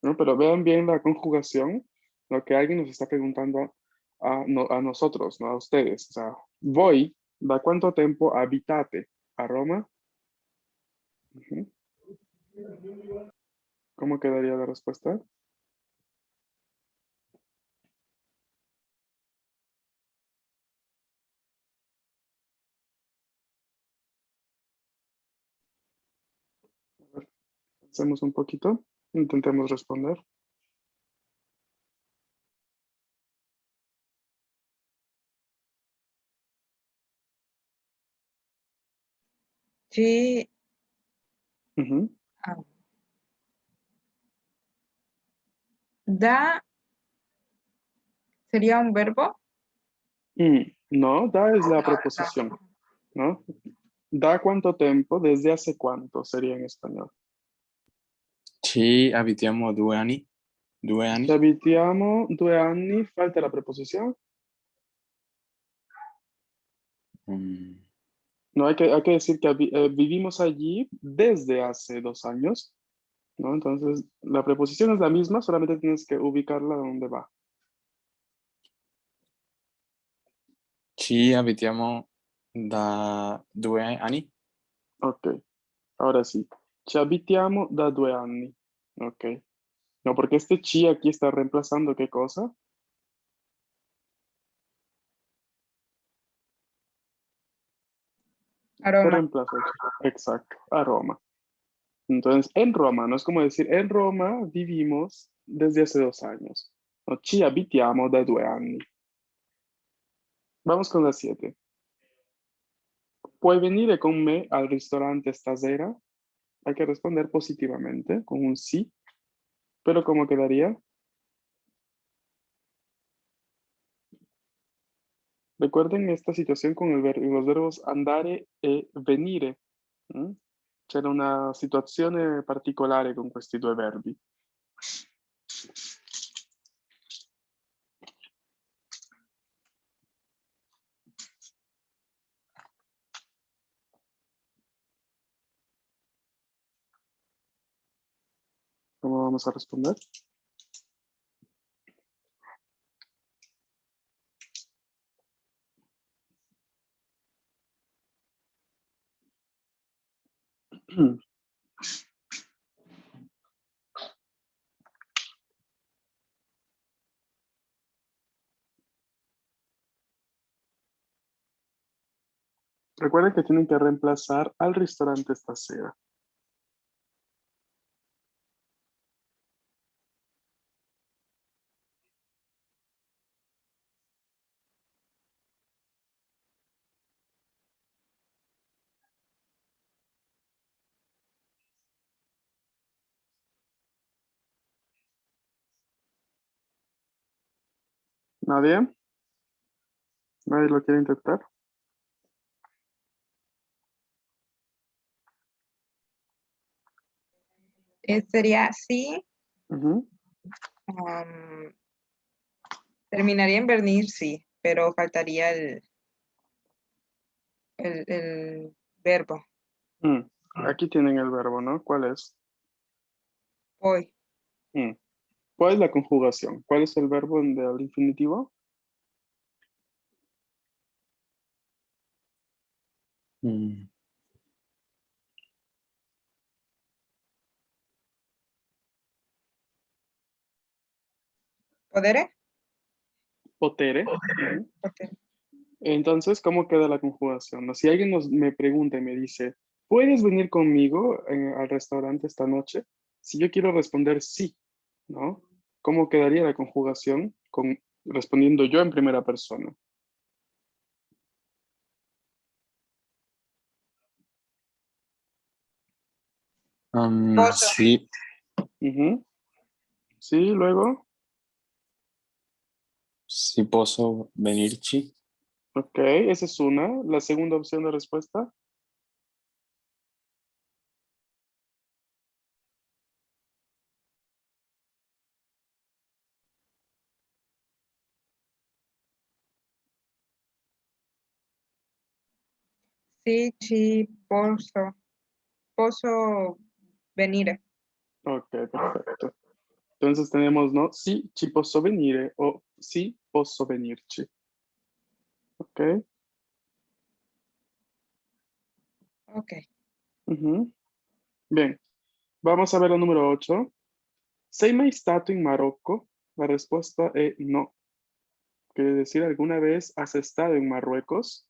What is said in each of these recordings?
¿no? Pero vean bien la conjugación, lo que alguien nos está preguntando a nosotros, no a ustedes. O sea, voy, ¿da cuánto tiempo habitate a Roma? Ujú. ¿Cómo quedaría la respuesta? A ver, pensemos un poquito, intentemos responder. Sí. Ujú. ah, Da sería un verbo. No, da es la Da. preposición, ¿no? ¿Da cuánto tiempo? ¿Desde hace cuánto sería en español? Ci abitiamo 2 anni. 2 anni. Ci abitiamo 2 anni, falta la preposición. Mm, No, hay que decir que vivimos allí desde hace 2 años, ¿no? Entonces, la preposición es la misma, solamente tienes que ubicarla donde va. Ci abitiamo da 2 anni. Ok, ahora sí. Ci abitiamo da 2 anni. Ok. No, porque este ci aquí está reemplazando ¿qué cosa? ¿Qué Aroma. reemplaza el ci? Exacto, a Roma. Entonces, en Roma, no es como decir, en Roma vivimos desde hace 2 años. No, ci abitiamo da 2 anni. Vamos con la 7. ¿Puoi venire con me al ristorante stasera? Hay que responder positivamente con un sí, pero ¿cómo quedaría? Recuerden esta situación con los verbos andare e venire. ¿Mm? C'era una situazione particolare con questi due verbi. ¿Cómo vamos a responder? Recuerden que tienen que reemplazar al ristorante stasera. ¿Nadie? ¿Nadie lo quiere intentar? Sería sí. Ujú. um, Terminaría en venir, sí, pero faltaría el verbo. Mm. Aquí tienen el verbo, ¿no? ¿Cuál es? Hoy. Mm. ¿Cuál es la conjugación? ¿Cuál es el verbo del infinitivo? mm, ¿Podere? Potere. Ujú. Ok. Entonces, ¿cómo queda la conjugación? ¿No? Si alguien me pregunta y me dice, ¿puedes venir conmigo al restaurante esta noche? Si yo quiero responder sí, ¿no? ¿Cómo quedaría la conjugación respondiendo yo en primera persona? Posso. sì, Ujú. Sí, luego. sì, posso venirci. Ok, esa es una. La segunda opción de respuesta. Sì, ci posso venire. Ok, perfecto. Entonces tenemos, ¿no? Sì, ci posso venire o sì, posso venirci. ¿Ok? Ok. Ujú. Bien, vamos a ver la número 8. ¿Sei mai stato in Marocco? La respuesta es no. Quiere decir, ¿alguna vez has estado en Marruecos?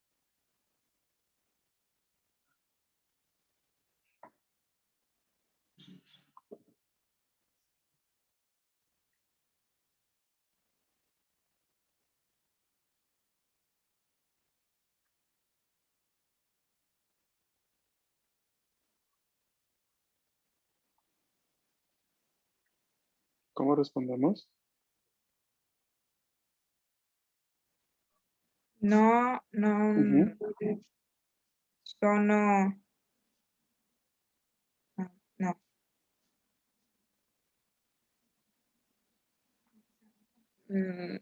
¿Cómo respondemos? No, no, Ujú. sono, no. Mm,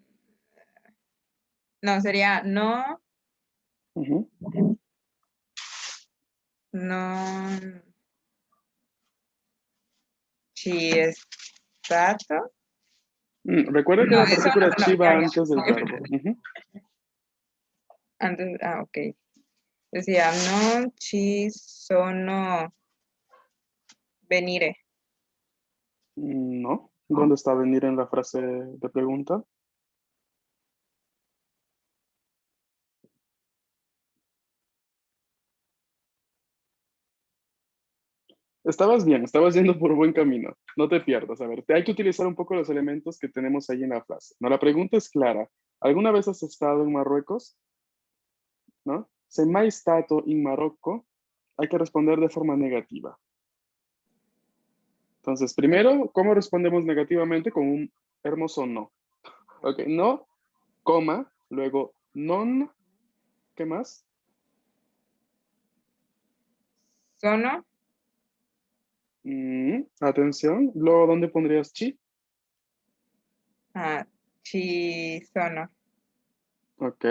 no, sería no, Ujú. no, ci è stato. Recuerda que No, la eso partícula no, ci va ya, antes del ya. verbo. Ujú. Antes, ok. Decía, no ci sono venire. No. ¿Dónde está venir en la frase de pregunta? Estabas bien, estabas yendo por buen camino. No te pierdas. A ver, hay que utilizar un poco los elementos que tenemos ahí en la frase. No, la pregunta es clara. ¿Alguna vez has estado en Marruecos? ¿No? ¿Sei mai stato in Marocco? Hay que responder de forma negativa. Entonces, primero, ¿cómo respondemos negativamente? Con un hermoso no. Ok, no, coma, luego non, ¿qué más? Sono, Atención, luego, ¿dónde pondrías chi? ci sono. Ok,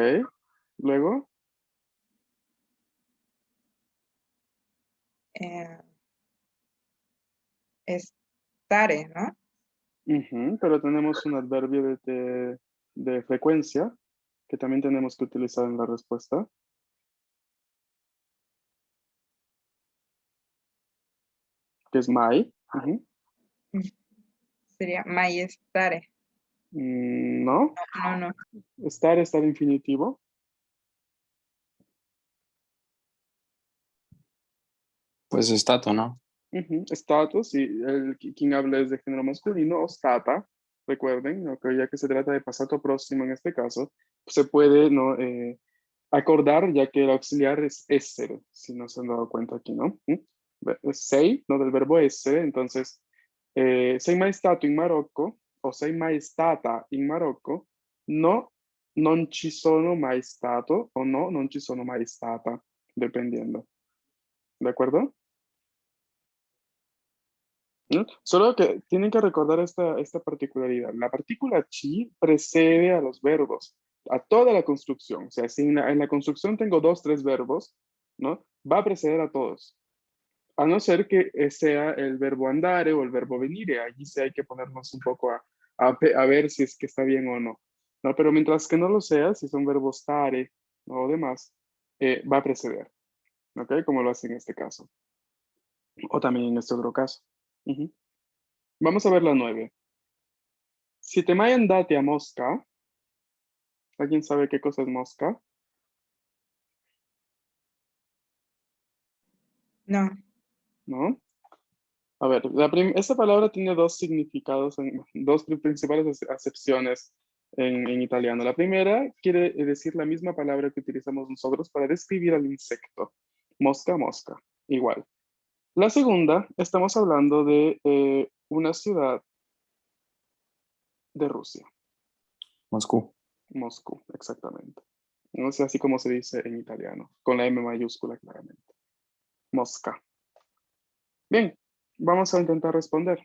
luego, Eh, stare, ¿no? pero tenemos un adverbio de frecuencia que también tenemos que utilizar en la respuesta, que es mai. Mm, Sería mai stare. No, No, no. estar infinitivo. Pues stato, ¿no? Status, y quien habla es de género masculino, o stata, recuerden, ¿no? Que ya que se trata de pasado próximo en este caso, se puede, ¿no? Acordar, ya que el auxiliar es essere, si no se han dado cuenta aquí, ¿no? Sei, ¿no? Del verbo essere, entonces, sei mai stato in Marocco, o sei mai stata in Marocco, no, non ci sono mai stato, o no, non ci sono mai stata, dependiendo, ¿de acuerdo? ¿No? Solo que tienen que recordar esta particularidad. La partícula chi precede a los verbos, a toda la construcción. O sea, si en la construcción tengo dos, tres verbos, ¿no? Va a preceder a todos. A no ser que sea el verbo andare o el verbo venire. Allí sí hay que ponernos un poco a ver si es que está bien o no. ¿No? Pero mientras que no lo sea, si son verbos stare o demás, va a preceder. ¿Ok? Como lo hace en este caso. O también en este otro caso. Ujú. Vamos a ver la 9. Siete mai andati a Mosca. ¿Alguien sabe qué cosa es Mosca? No. ¿No? A ver, esta palabra tiene dos significados, dos principales acepciones en italiano. La primera quiere decir la misma palabra que utilizamos nosotros para describir al insecto. Mosca, mosca. Igual. La segunda, estamos hablando de una ciudad de Rusia. Moscú. Moscú, exactamente. No sé, así como se dice en italiano, con la M mayúscula claramente. Mosca. Bien, vamos a intentar responder.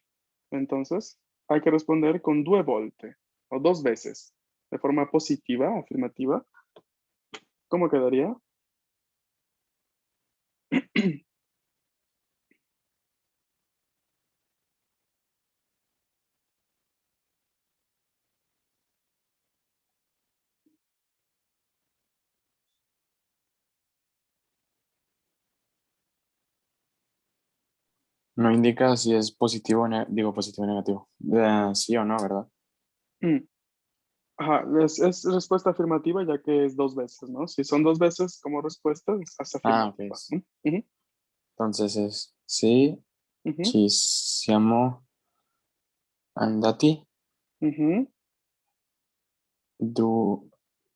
Entonces, hay que responder con due volte, o dos veces, de forma positiva, afirmativa. ¿Cómo quedaría? No indica si es positivo o digo positivo o negativo. Sí o no, ¿verdad? Mm. Ajá, es respuesta afirmativa ya que es dos veces, ¿no? Si son dos veces como respuesta, es Ah, ok. afirmativa. Ujú, Entonces es sí, ujú, ci siamo andati ujú.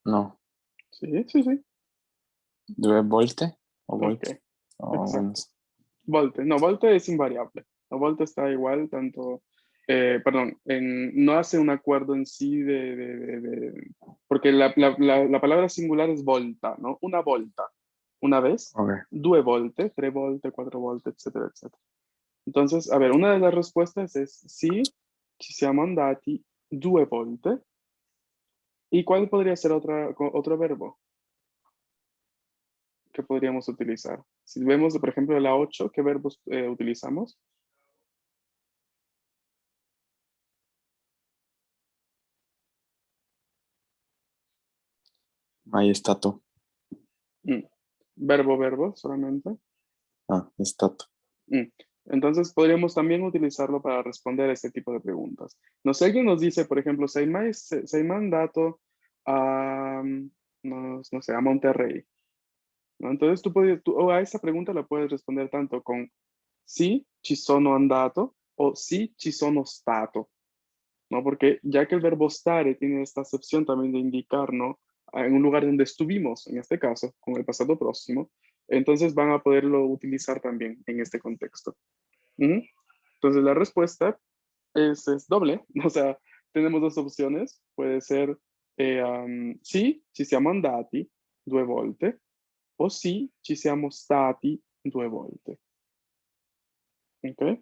no, Sí, sí, sí. 2 volte o Ok, volt. O bueno, exacto. Volte. No, volte es invariable. La volte está igual, tanto, perdón, no hace un acuerdo en sí porque la palabra singular es volta, ¿no? Una volta. Una vez, ok. 2 volte, 3 volte, 4 volte, etcétera, etcétera. Entonces, a ver, una de las respuestas es sí, ci siamo andati 2 volte. ¿Y cuál podría ser otro verbo que podríamos utilizar? Si vemos, por ejemplo, la 8, ¿qué verbos utilizamos? Ahí stato. Mm. Verbo, verbo, solamente. Ah, stato. Mm. Entonces, podríamos también utilizarlo para responder a este tipo de preguntas. No sé, alguien nos dice, por ejemplo, sei mandato a, no sé, a Monterrey, ¿no? Entonces, o a esa pregunta la puedes responder tanto con sì, ci sono andato o sì, ci sono stato, ¿no? Porque ya que el verbo stare tiene esta acepción también de indicar, ¿no? En un lugar donde estuvimos, en este caso, con el pasado próximo, entonces van a poderlo utilizar también en este contexto. Ujú. Entonces la respuesta es doble, o sea, tenemos dos opciones, puede ser sì, ci siamo andati 2 volte o sì, ci siamo stati 2 volte. ¿Ok?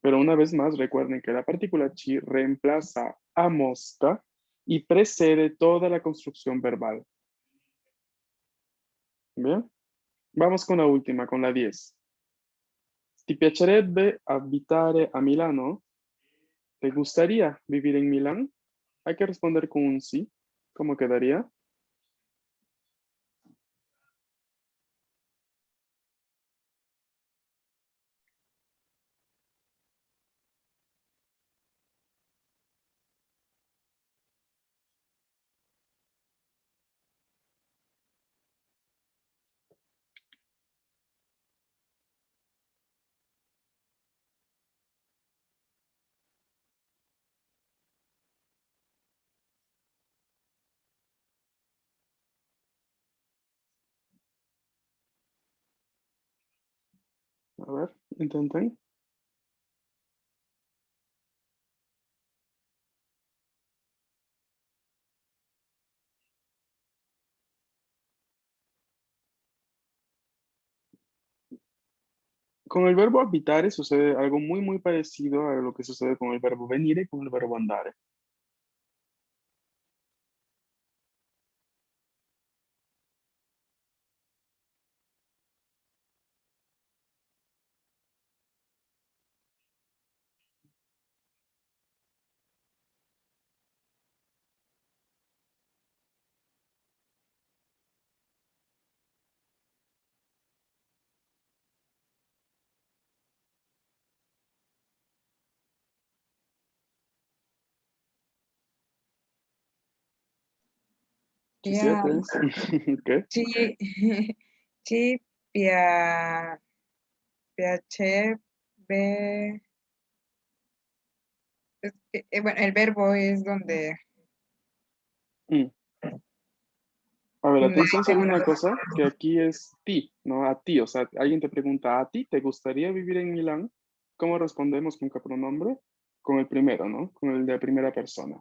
Pero una vez más, recuerden que la partícula chi reemplaza a mosca y precede toda la construcción verbal. ¿Bien? Vamos con la última, con la 10. ¿Ti piacerebbe abitare a Milano? ¿Te gustaría vivir en Milán? Hay que responder con un sí. ¿Cómo quedaría? A ver, intenten. Con el verbo habitare sucede algo muy, muy parecido a lo que sucede con el verbo venire y con el verbo andare. Ci Ya, siete. ¿Qué? ci, ci pia- piacerebbe, bueno, el verbo es donde, Mm. A ver, donde atención, dice solo una una cosa. cosa, que aquí es ti, no a ti. O sea, alguien te pregunta, ¿a ti te gustaría vivir en Milán? ¿Cómo respondemos con qué pronombre? Con el primero, ¿no? Con el de primera persona.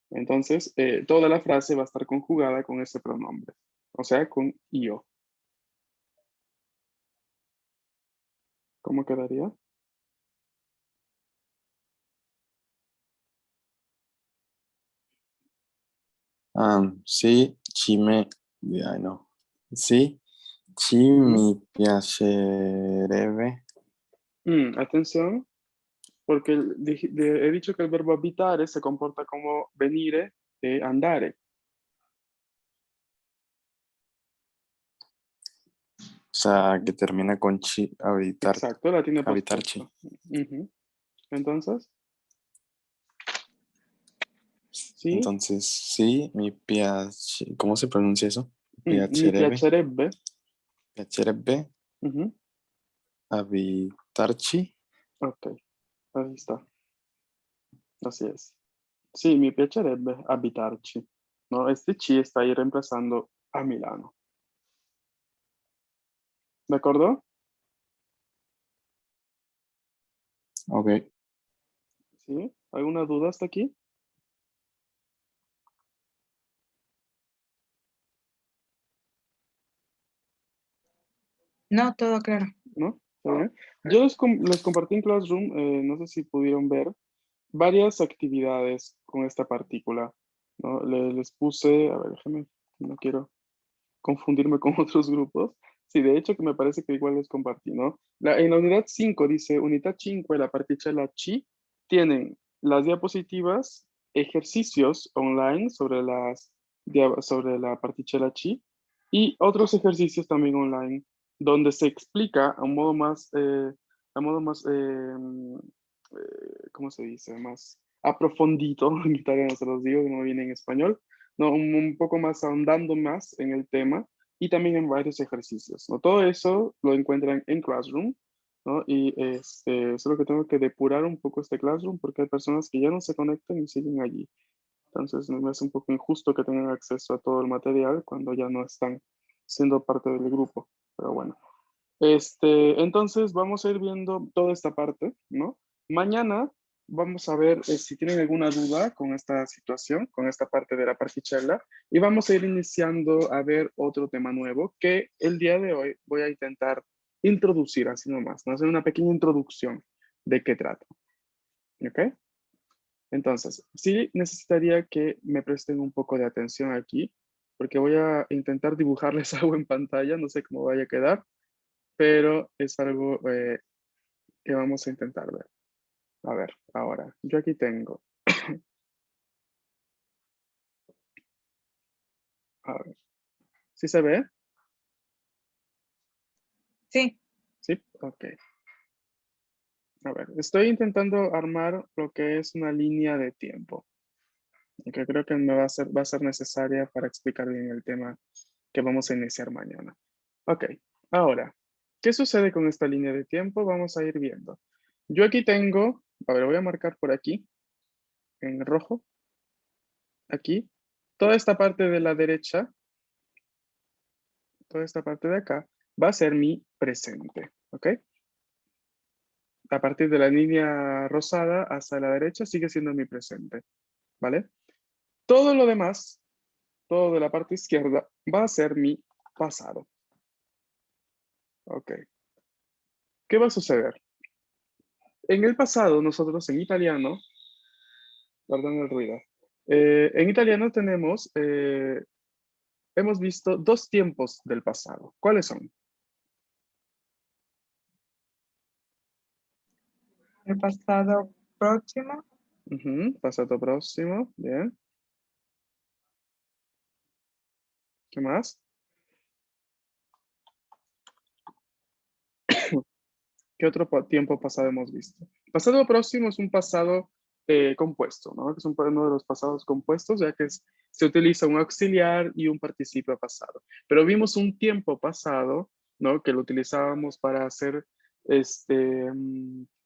Entonces, toda la frase va a estar conjugada con ese pronombre, o sea, con io. ¿Cómo quedaría? Sì, no. Sì, ci mi piacerebbe. Atención, porque he dicho que el verbo habitare se comporta como venire e andare. sea, que termina con chi, habitar, Exacto, la tiene habitarchi. pospuesto. Ujú. Entonces, sí, Entonces, sí, mi piace, ¿cómo se pronuncia eso? mi piacerebbe. Piacerebbe Ujú. abitarci. Ok, ahí está. Así es. Sì, mi piacerebbe abitarci. No, este ci está ahí reemplazando a Milano. ¿De acuerdo? Ok. ¿Sí? ¿Alguna duda hasta aquí? No, todo claro. ¿No? ¿Está bien? Yo les compartí en Classroom, no sé si pudieron ver, varias actividades con esta partícula, ¿no? Les puse, a ver, déjame, no quiero confundirme con otros grupos. Sí, de hecho que me parece que igual les compartí, ¿no? En la unidad 5 dice, unidad 5, la particella chi, tienen las diapositivas, ejercicios online sobre sobre la particella chi y otros ejercicios también online donde se explica a modo más, ¿cómo se dice? Más aprofundido, en italiano se los digo, que no viene en español, ¿no? Un poco más ahondando más en el tema y también en varios ejercicios, ¿no? Todo eso lo encuentran en Classroom, ¿no? Y solo que tengo que depurar un poco este Classroom porque hay personas que ya no se conectan y siguen allí. Entonces me hace un poco injusto que tengan acceso a todo el material cuando ya no están siendo parte del grupo. Pero bueno. Entonces vamos a ir viendo toda esta parte, ¿no? Mañana vamos a ver si tienen alguna duda con esta situación, con esta parte de la particella, y vamos a ir iniciando a ver otro tema nuevo que el día de hoy voy a intentar introducir así nomás, ¿no? Hacer una pequeña introducción de qué trata, ¿ok? Entonces, sí necesitaría que me presten un poco de atención aquí, porque voy a intentar dibujarles algo en pantalla, no sé cómo vaya a quedar, pero es algo que vamos a intentar ver. A ver, ahora, yo aquí tengo, a ver, ¿sí se ve? Sí, Sí, ok. A ver, estoy intentando armar lo que es una línea de tiempo, que creo que va a ser necesaria para explicar bien el tema que vamos a iniciar mañana. Ok, ahora, ¿qué sucede con esta línea de tiempo? Vamos a ir viendo. Yo aquí tengo, a ver, voy a marcar por aquí, en rojo, aquí, toda esta parte de la derecha, toda esta parte de acá, va a ser mi presente, ¿ok? A partir de la línea rosada hasta la derecha sigue siendo mi presente, ¿vale? Todo lo demás, todo de la parte izquierda, va a ser mi pasado, ¿ok? ¿Qué va a suceder? En el pasado, nosotros en italiano, perdón el ruido, en italiano hemos visto dos tiempos del pasado. ¿Cuáles son? el pasado próximo, Ujú, pasado próximo, bien. ¿Qué más? ¿Qué otro tiempo pasado hemos visto? Pasado próximo es un pasado compuesto, ¿no? Que es uno de los pasados compuestos, ya que se utiliza un auxiliar y un participio pasado. Pero vimos un tiempo pasado, ¿no? Que lo utilizábamos para hacer,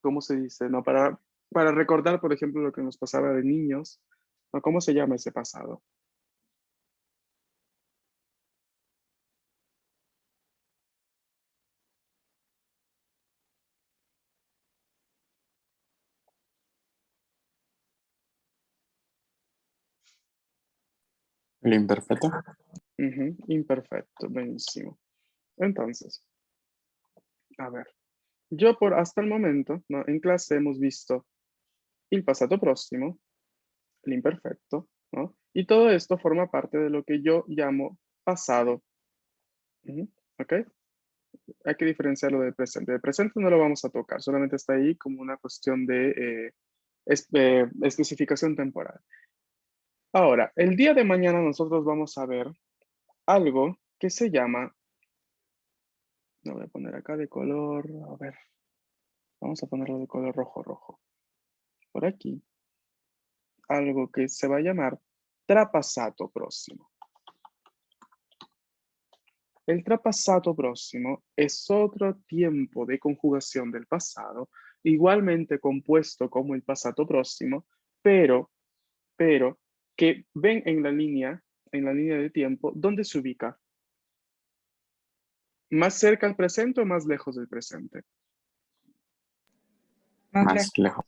¿cómo se dice? ¿No? Para recordar, por ejemplo, lo que nos pasaba de niños, ¿no? ¿Cómo se llama ese pasado? El imperfecto. Ujú, imperfecto, buenísimo. Entonces, a ver, yo por hasta el momento, ¿no? En clase hemos visto el pasado próximo, el imperfecto, ¿no? Y todo esto forma parte de lo que yo llamo pasado. Ujú, ¿ok? Hay que diferenciarlo del presente. El presente no lo vamos a tocar, solamente está ahí como una cuestión de especificación temporal. Ahora, el día de mañana nosotros vamos a ver algo que se llama Lo voy a poner acá de color, a ver, vamos a ponerlo de color rojo, rojo. Por aquí. Algo que se va a llamar trapassato próximo. El trapassato próximo es otro tiempo de conjugación del pasado, igualmente compuesto como el passato próximo, pero que ven en la línea de tiempo, ¿dónde se ubica? ¿Más cerca al presente o más lejos del presente? Más Más lejos.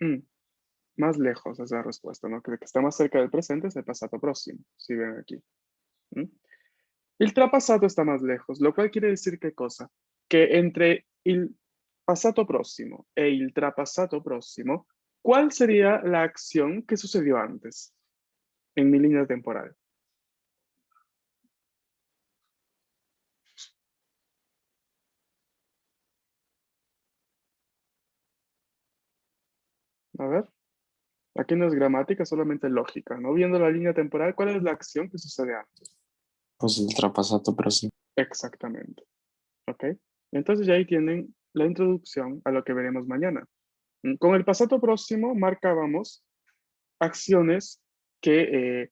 lejos. Más lejos es la respuesta, ¿no? Que el que está más cerca del presente es el passato próximo, si ven aquí. ¿Mm? El trapassato está más lejos, lo cual quiere decir ¿qué cosa? Que entre el passato próximo e el trapassato próximo, ¿cuál sería la acción que sucedió antes en mi línea temporal? A ver, aquí no es gramática, solamente lógica, ¿no? Viendo la línea temporal, ¿cuál es la acción que sucede antes? Pues el trapassato próximo. Exactamente, ¿ok? Entonces ya ahí tienen la introducción a lo que veremos mañana. Con el passato próximo marcábamos acciones que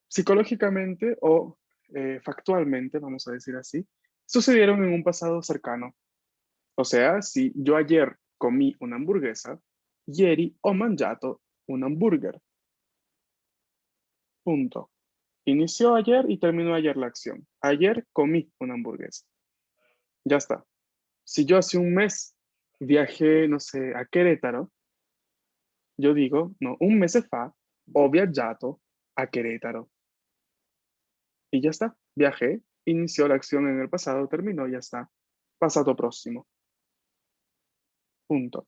psicológicamente o factualmente, vamos a decir así, sucedieron en un pasado cercano. O sea, si yo ayer comí una hamburguesa, ieri ho mangiato un hamburger. Punto. Inició ayer y terminó ayer la acción. Ayer comí una hamburguesa. Ya está. Si yo hace un mes viajé, no sé, a Querétaro, yo digo, no, un mese fa ho viaggiato a Querétaro. Y ya está. Viajé, inició la acción en el pasado, terminó, ya está. Pasado próximo. Punto.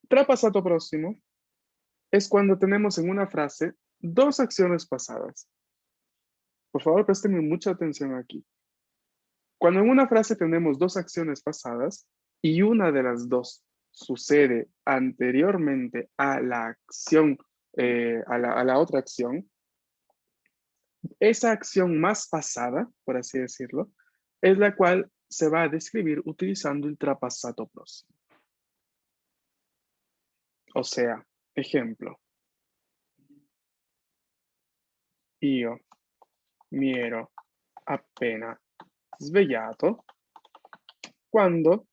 Trapasato próximo es cuando tenemos en una frase dos acciones pasadas. Por favor, préstenme mucha atención aquí. Cuando en una frase tenemos dos acciones pasadas y una de las dos sucede anteriormente a la acción, a la otra acción, esa acción más pasada, por así decirlo, es la cual se va a describir utilizando el trapasato próximo. O sea, ejemplo, io mi ero appena svegliato quando,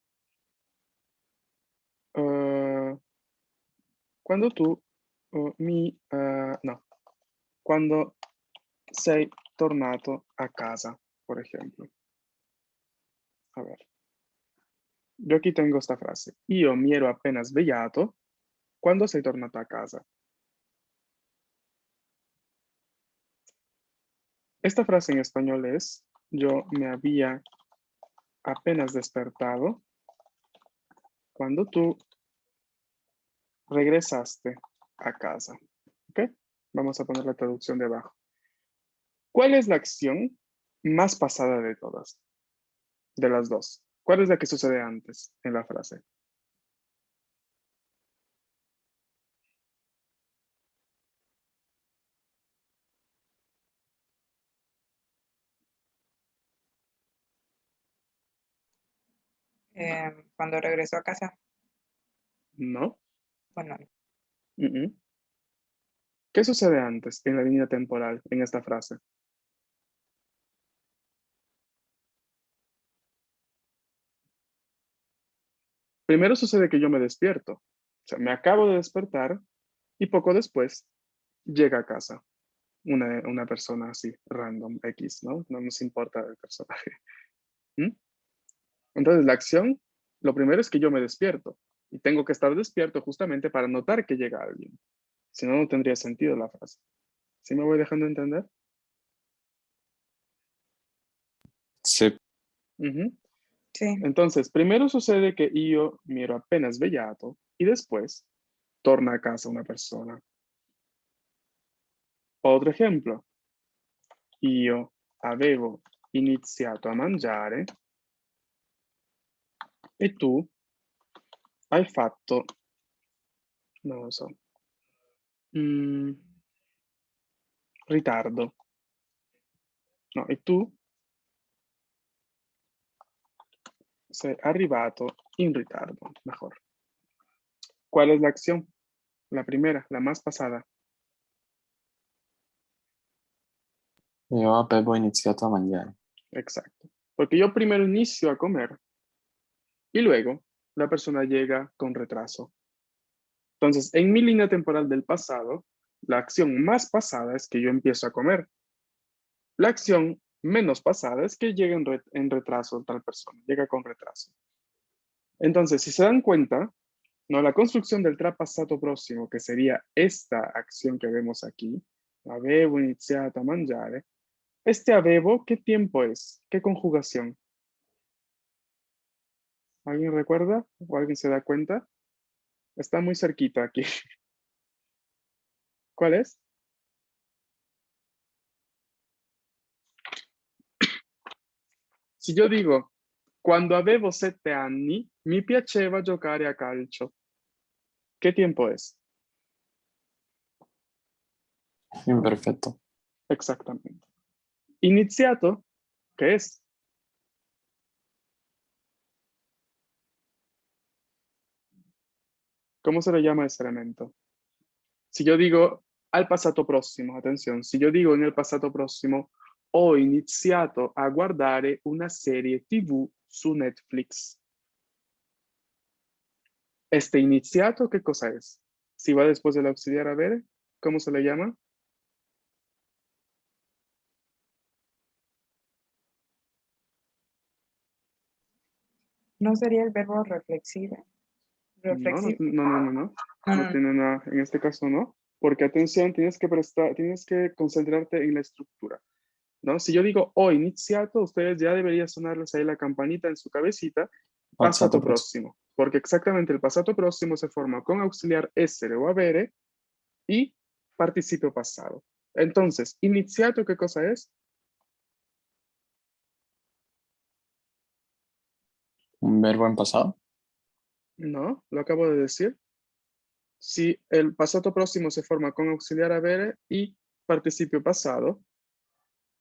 eh, quando tu no, quando sei tornato a casa, por ejemplo. A ver, yo aquí tengo esta frase. Io mi ero appena svegliato quando sei tornato a casa. Esta frase en español es, yo me había apenas despertado cuando tú regresaste a casa. ¿Ok? Vamos a poner la traducción debajo. ¿Cuál es la acción más pasada de todas? De las dos. ¿Cuál es la que sucede antes en la frase? Cuando regresó a casa. No. Bueno, Mm, mm. ¿Qué sucede antes en la línea temporal en esta frase? Primero sucede que yo me despierto. O sea, me acabo de despertar y poco después llega a casa una persona así, random, X, ¿no? No nos importa el personaje. ¿Mm? Entonces, la acción, lo primero es que yo me despierto y tengo que estar despierto justamente para notar que llega alguien. Si no, no tendría sentido la frase. ¿Sí me voy dejando entender? Sí. Ujú. sí. Entonces, primero sucede que io mi ero appena svegliato y después torna a casa una persona. Otro ejemplo. Io avevo iniziato a mangiare e tu hai fatto, non lo so, ritardo. No, e tu Sei arrivato in ritardo, mejor. ¿Cuál es la acción? La primera, la más pasada. Io avevo iniziato a mangiare. Exacto. Porque yo primero inicio a comer y luego la persona llega con retraso. Entonces, en mi línea temporal del pasado, la acción más pasada es que yo empiezo a comer. La acción menos pasada es que llega en retraso tal persona, llega con retraso. Entonces, si se dan cuenta, no, la construcción del trapasato próximo, que sería esta acción que vemos aquí, avevo iniziato a mangiare, este avevo, ¿qué tiempo es? ¿Qué conjugación? ¿Alguien recuerda o alguien se da cuenta? Está muy cerquita aquí. ¿Cuál es? Si yo digo, quando avevo 7 anni, mi piaceva giocare a calcio. ¿Qué tiempo es? Imperfetto. Exactamente. Iniziato, ¿qué es? ¿Cómo se le llama ese elemento? Si yo digo al passato prossimo, atención, si yo digo en el passato prossimo, ho iniziato a guardare una serie TV su Netflix. Este iniziato, ¿qué cosa es? Si va después del auxiliar avere, ¿cómo se le llama? ¿No sería el verbo reflexivo? No, no, Reflexivo. no, no, no, no. No, No no, tiene nada, en este caso no, porque atención, tienes que concentrarte en la estructura, ¿no? Si yo digo ho iniziato, ustedes ya debería sonarles ahí la campanita en su cabecita, Passato passato prossimo. próximo, porque exactamente el passato próximo se forma con auxiliar essere o avere y participio pasado. Entonces, iniziato, ¿qué cosa es? Un verbo en pasado. No, lo acabo de decir. Si el passato próximo se forma con auxiliar avere y participio pasado,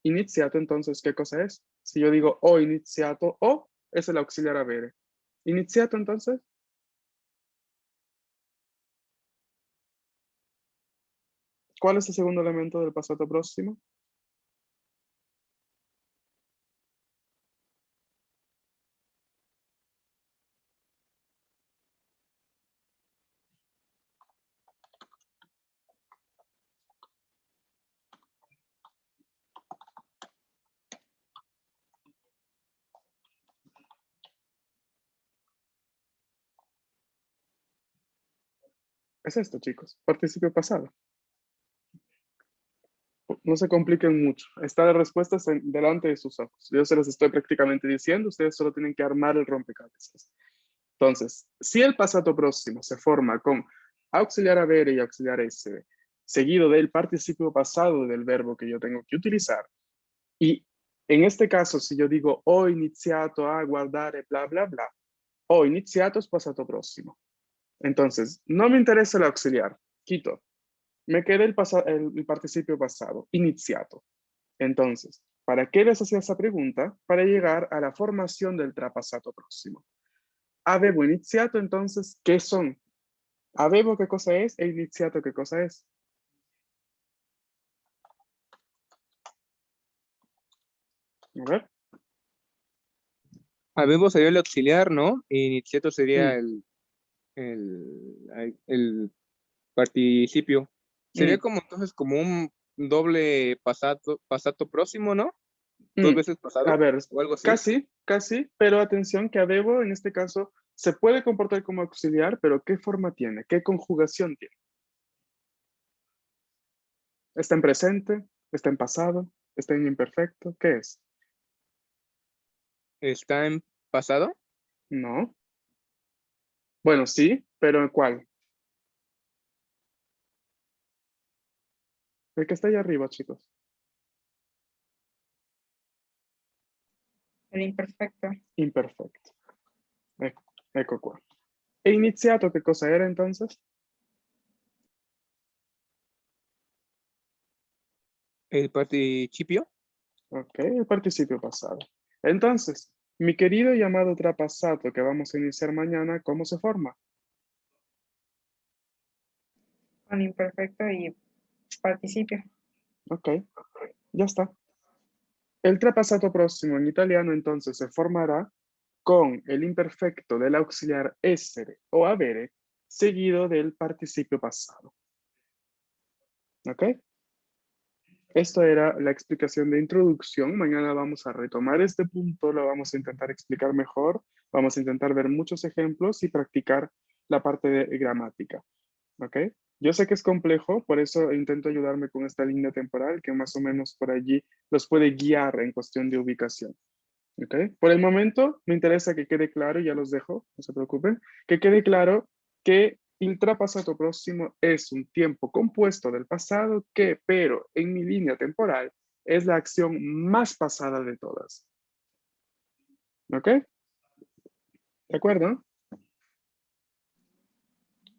iniziato, entonces, ¿qué cosa es? Si yo digo ho iniziato, o es el auxiliar avere. Iniziato, entonces, ¿cuál es el segundo elemento del passato próximo? Es esto, chicos, participio pasado. No se compliquen mucho. Está la respuesta delante de sus ojos. Yo se las estoy prácticamente diciendo, ustedes solo tienen que armar el rompecabezas. Entonces, si el passato próximo se forma con auxiliar avere y auxiliar essere, seguido del participio pasado del verbo que yo tengo que utilizar, y en este caso, si yo digo ho iniziato a guardare, bla, bla, bla, ho iniziato es passato próximo. Entonces, no me interesa el auxiliar, quito. Me queda el participio pasado, iniziato. Entonces, ¿para qué les hacía esa pregunta? Para llegar a la formación del trapasato próximo. Avevo iniziato, entonces, ¿qué son? Avevo, ¿qué cosa es? E iniziato, ¿qué cosa es? A ver. Avevo sería el auxiliar, ¿no? Y iniciato sería Mm, el participio. Sería mm, como entonces como un doble pasato próximo, ¿no? Dos mm. veces A pasado ver, o algo así. casi, casi, pero atención que avevo en este caso se puede comportar como auxiliar, pero ¿qué forma tiene? ¿Qué conjugación tiene? ¿Está en presente? ¿Está en pasado? ¿Está en imperfecto? ¿Qué es? Está en pasado. No. Bueno, sí, pero ¿en cuál? El que está ahí arriba, chicos. el imperfecto. Imperfecto. Ecco qua. ¿E iniziato qué cosa era entonces? El participio. Ok, el participio pasado. Entonces, Mi querido y amado trapassato que vamos a iniciar mañana, ¿cómo se forma? Con imperfecto y participio. Ok, ya está. El trapassato próximo en italiano entonces se formará con el imperfecto del auxiliar essere o avere seguido del participio pasado. ¿Ok? Esto era la explicación de introducción. Mañana vamos a retomar este punto, lo vamos a intentar explicar mejor, vamos a intentar ver muchos ejemplos y practicar la parte de gramática. ¿Ok? Yo sé que es complejo, por eso intento ayudarme con esta línea temporal que más o menos por allí los puede guiar en cuestión de ubicación. ¿Ok? Por el momento me interesa que quede claro, y ya los dejo, no se preocupen, que quede claro que il trapassato próximo es un tiempo compuesto del pasado que, pero en mi línea temporal, es la acción más pasada de todas. ¿Ok? ¿De acuerdo?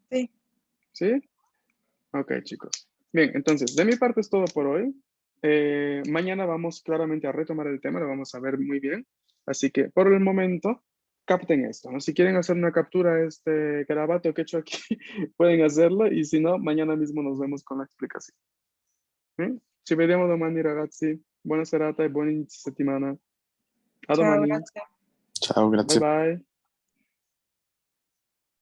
Sí. ¿Sí? Ok, chicos. Bien, entonces, de mi parte es todo por hoy. Mañana vamos claramente a retomar el tema, lo vamos a ver muy bien. Así que, por el momento, capten esto, ¿no? Si quieren hacer una captura de este garabato que he hecho aquí, pueden hacerlo. Y si no, mañana mismo nos vemos con la explicación. Ci vediamo domani, ragazzi. Buona serata e buon inizio settimana. A Chao, domani. gracias. Chao, Bye grazie. bye.